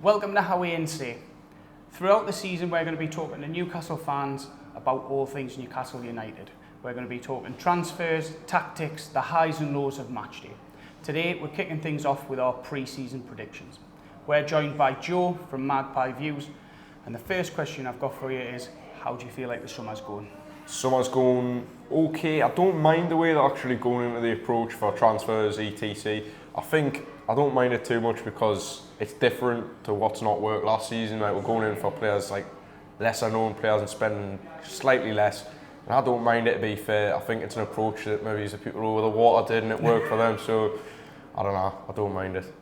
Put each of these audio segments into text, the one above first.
Welcome to Howay Say. Throughout the season we're going to be talking to Newcastle fans about all things Newcastle United. We're going to be talking transfers, tactics, the highs and lows of match day. Today we're kicking things off with our pre-season predictions. We're joined by Joe from Magpie View, and the first question I've got for you is, how do you feel like the summer's going? Summer's going okay. I don't mind the way they're actually going into the approach for transfers, etc. I don't mind it too much because it's different to what's not worked last season. Like, we're going in for players like lesser known players and spending slightly less. And I don't mind it, to be fair. I think it's an approach that maybe the people over the water did and it worked for them. So I don't know. I don't mind it.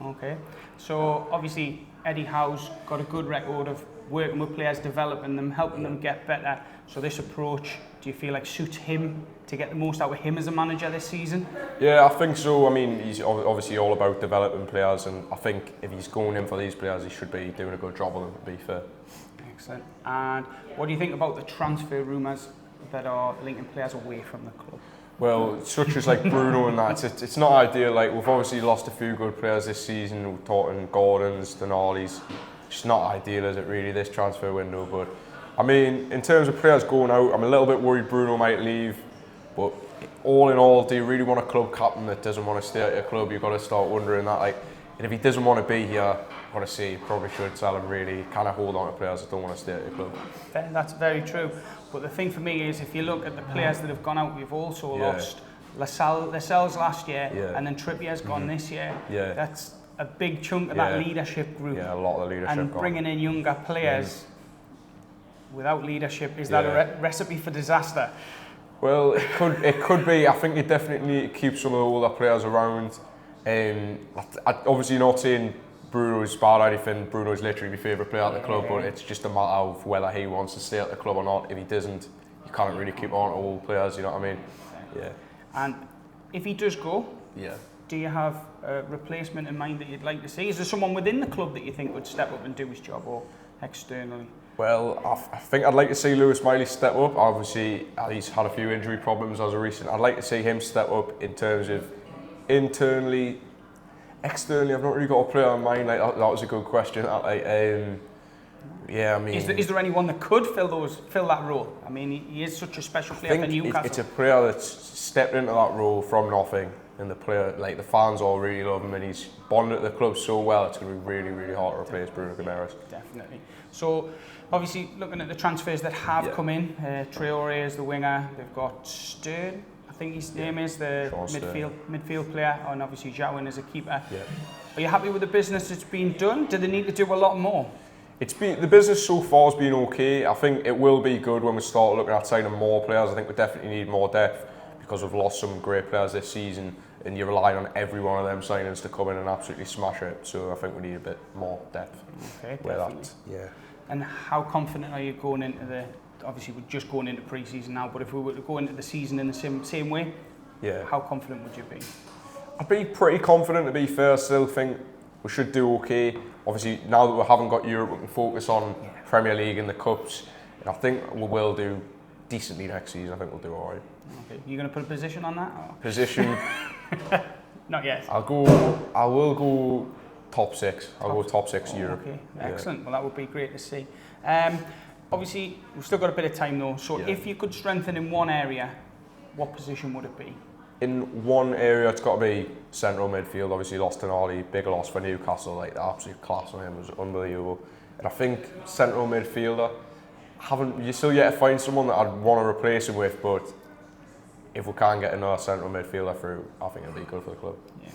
Okay. So obviously Eddie Howe's got a good record of working with players, developing them, helping them get better. So this approach, do you feel like suits him to get the most out of him as a manager this season? Yeah, I think so. I mean, he's obviously all about developing players, and I think if he's going in for these players, he should be doing a good job on them, to be fair. Excellent. And what do you think about the transfer rumours that are linking players away from the club? Well, such as like Bruno and that, it's not ideal. Like, we've obviously lost a few good players this season. We're talking Gordons, Denali's. It's not ideal, is it really, this transfer window? But I mean, in terms of players going out, I'm a little bit worried Bruno might leave. But all in all, do you really want a club captain that doesn't want to stay at your club? You've got to start wondering that. Like, and if he doesn't want to be here, I've got to say, you probably should sell him, really. Kind of hold on to players that don't want to stay at your club. That's very true. But the thing for me is, if you look at the players that have gone out, we've also lost Lascelles last year, and then Trippier's gone this year. Yeah. That's a big chunk of that leadership group. Yeah, a lot of the leadership. And bringing in younger players without leadership, is that a recipe for disaster? Well, it could be. I think you definitely need to keep some of the older players around. Obviously not saying Bruno's bad or anything. Bruno's literally my favourite player at the club, but it's just a matter of whether he wants to stay at the club or not. If he doesn't, you can't really keep on to old players, you know what I mean? Yeah. And if he does go, do you have a replacement in mind that you'd like to see? Is there someone within the club that you think would step up and do his job, or externally? Well, I think I'd like to see Lewis Miley step up. Obviously, he's had a few injury problems as of recent. I'd like to see him step up in terms of internally. Externally, I've not really got a player in mind. Like, that was a good question. Yeah, I mean, is there anyone that could fill that role? I mean, he is such a special player for Newcastle. It's a player that's stepped into that role from nothing, and the fans all really love him, and he's bonded at the club so well. It's going to be really, really hard to replace Bruno Guimarães. Definitely. So, obviously, looking at the transfers that have come in, Traore is the winger. They've got Stern, I think his name is, the midfield player, and obviously Jowin is a keeper. Yeah. Are you happy with the business that's been done? Do they need to do a lot more? The business so far has been okay. I think it will be good when we start looking at signing more players. I think we definitely need more depth because we've lost some great players this season, and you're relying on every one of them signings to come in and absolutely smash it. So I think we need a bit more depth. Okay, definitely. And how confident are you going into obviously we're just going into pre-season now, but if we were to go into the season in the same way, how confident would you be? I'd be pretty confident, to be fair. I still think we should do okay. Obviously, now that we haven't got Europe, we can focus on Premier League and the Cups. And I think we will do decently next season. I think we'll do all right. Okay. You going to put a position on that? Or? Position? Not yet. I will go top 6. I'll go top 6 Europe. Okay, excellent. Well, that would be great to see. Obviously, we've still got a bit of time though. So if you could strengthen in one area, what position would it be? In one area, it's got to be central midfield. Obviously, lost Denali, big loss for Newcastle. Like, the absolute class on him was unbelievable. And I think central midfielder, you still yet to find someone that I'd want to replace him with. But if we can't get another central midfielder through, I think it'll be good for the club. Yeah.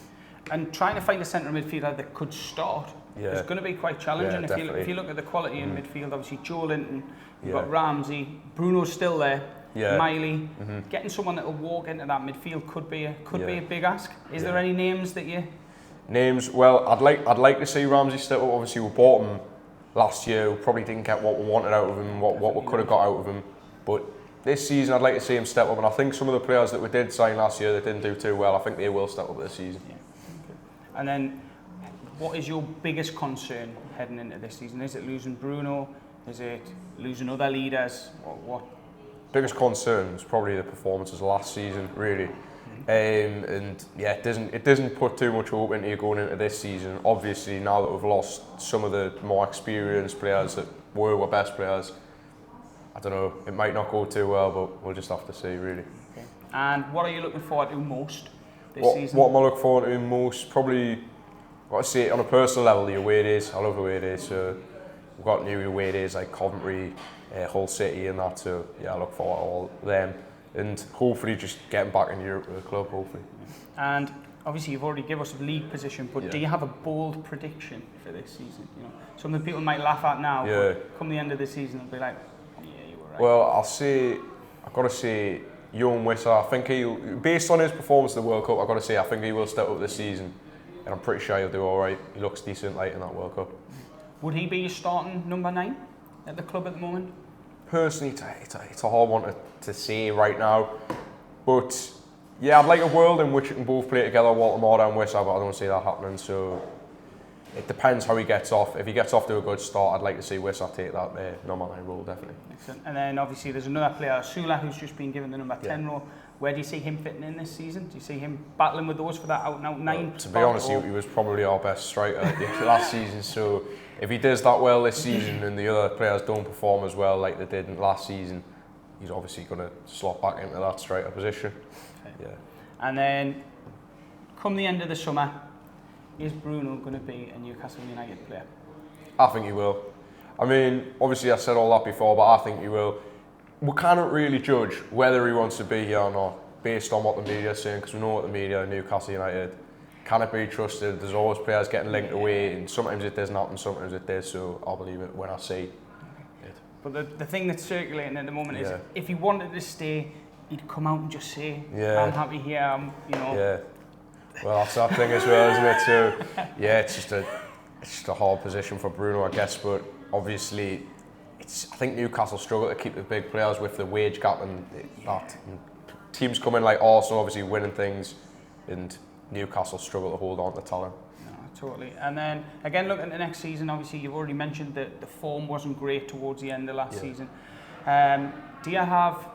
And trying to find a central midfielder that could start is going to be quite challenging. If you look at the quality in midfield, obviously Joe Linton, you've got Ramsey, Bruno's still there. Miley, getting someone that will walk into that midfield could be a big ask. Is there any names that you? Names? Well, I'd like to see Ramsey step up. Obviously, we bought him last year. We probably didn't get what we wanted out of him, what we could have got out of him. But this season, I'd like to see him step up. And I think some of the players that we did sign last year that didn't do too well, I think they will step up this season. Yeah. Okay. And then, what is your biggest concern heading into this season? Is it losing Bruno? Is it losing other leaders? What? Biggest concern is probably the performances last season, really. And yeah, it doesn't put too much hope into you going into this season. Obviously, now that we've lost some of the more experienced players that were our best players, I don't know, it might not go too well, but we'll just have to see, really. Okay. And what are you looking forward to most this season? What am I looking forward to most? Probably, I've got to say, on a personal level, the away days. I love away days. So we've got new away days like Coventry, Hull City and that. So yeah, I look forward to all them. And hopefully just getting back in Europe with the club, hopefully. And obviously you've already given us a league position, but do you have a bold prediction for this season? You know, some of the people might laugh at now, but come the end of the season, they'll be like, yeah, you were right. Well, I've got to say, young Wissa, I think based on his performance in the World Cup, I've got to say, I think he will step up this season. And I'm pretty sure he'll do all right. He looks decent late in that World Cup. Would he be your starting number 9 at the club at the moment? Personally, it's a hard one to say right now. But yeah, I'd like a world in which it can both play together, Walter Morda and Wissa, but I don't see that happening. So it depends how he gets off. If he gets off to a good start, I'd like to see Wissa take that number 9 role, definitely. Excellent. And then obviously there's another player, Sula, who's just been given the number 10 role. Where do you see him fitting in this season? Do you see him battling with those for that out-and-out 9 well, to be honest, he was probably our best striker last season. So if he does that well this season and the other players don't perform as well like they did in last season, he's obviously going to slot back into that striker position. Okay. Yeah. And then, come the end of the summer, is Bruno going to be a Newcastle United player? I think he will. I mean, obviously I said all that before, but I think he will. We cannot really judge whether he wants to be here or not based on what the media is saying, because we know what the media, Newcastle United, can it be trusted? There's always players getting linked away, and sometimes it doesn't happen, sometimes it does, so I'll believe it when I see it. But the thing that's circulating at the moment is, if he wanted to stay, he'd come out and just say, I'm happy here, you know. Yeah. Well, that's that thing as well, isn't it? So, yeah, it's just a hard position for Bruno, I guess, but obviously, I think Newcastle struggle to keep the big players with the wage gap and that. And teams come in like Arsenal, obviously winning things, and Newcastle struggle to hold on to talent. No, totally. And then again, looking at the next season, obviously you've already mentioned that the form wasn't great towards the end of last season. Do you have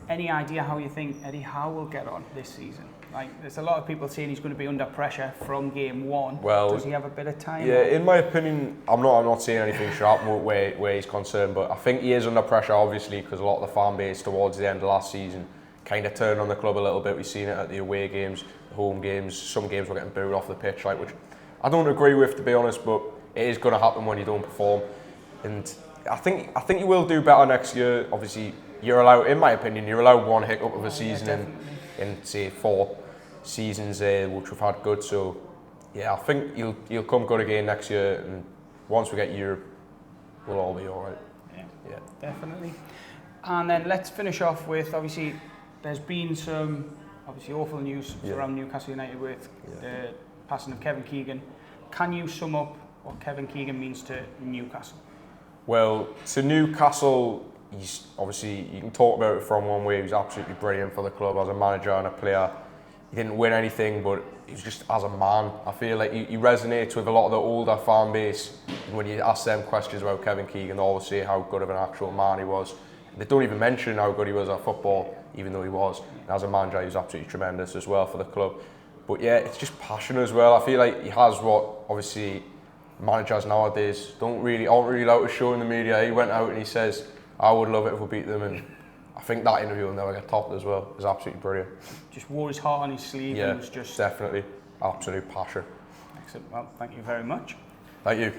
any idea how you think Eddie Howe will get on this season? Like, there's a lot of people saying he's going to be under pressure from game 1. Well, does he have a bit of time? Yeah, in my opinion, I'm not saying anything sharp where he's concerned, but I think he is under pressure, obviously, because a lot of the fan base towards the end of last season kind of turned on the club a little bit. We've seen it at the away games, the home games. Some games were getting booed off the pitch, like, which I don't agree with, to be honest, but it is going to happen when you don't perform. And I think you will do better next year. Obviously, you're allowed, in my opinion, you're allowed one hiccup of a season in say 4 seasons which we've had good. So yeah, I think you'll come good again next year, and once we get Europe, we'll all be all right. Yeah, definitely. And then let's finish off with, obviously, there's been some obviously awful news around Newcastle United with the passing of Kevin Keegan. Can you sum up what Kevin Keegan means to Newcastle? Well, to Newcastle, he's obviously, you can talk about it from one way. He was absolutely brilliant for the club as a manager and a player. He didn't win anything, but he was just as a man. I feel like he resonates with a lot of the older fan base. And when you ask them questions about Kevin Keegan, they always say how good of an actual man he was. They don't even mention how good he was at football, even though he was. And as a manager, he was absolutely tremendous as well for the club. But yeah, it's just passion as well. I feel like he has what obviously managers nowadays aren't really allowed to show in the media. He went out and he says, I would love it if we beat them, and I think that interview will never get topped as well. It was absolutely brilliant. Just wore his heart on his sleeve. Yeah, and was just definitely. Absolute passion. Excellent. Well, thank you very much. Thank you.